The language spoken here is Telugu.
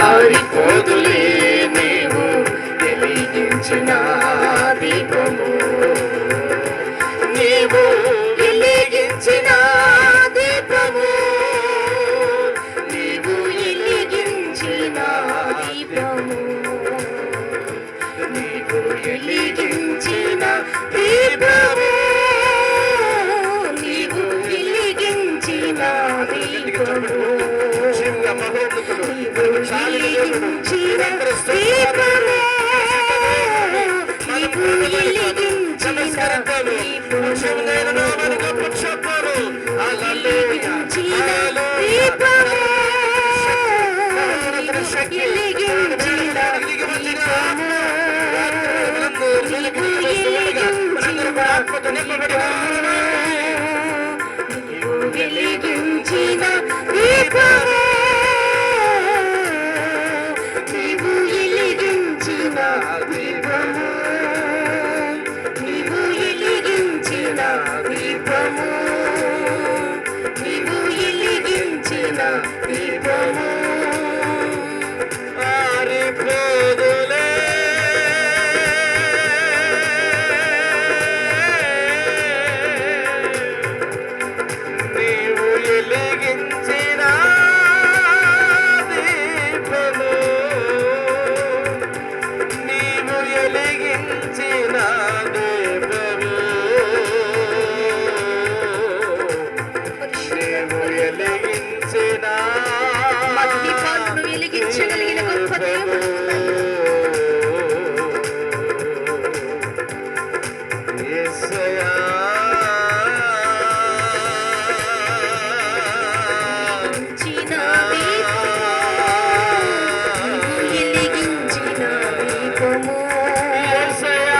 ఆరిపోదులే నీవు వెలిగించిన దీపము. నీవు వెలిగించిన దీపము, నీవు వెలిగించిన దీపము, నీవు వెలిగించిన దీపము, నీవు వెలిగించిన దీపము, నీవు వెలిగించిన దీపము, నీవు వెలిగించిన దీపము.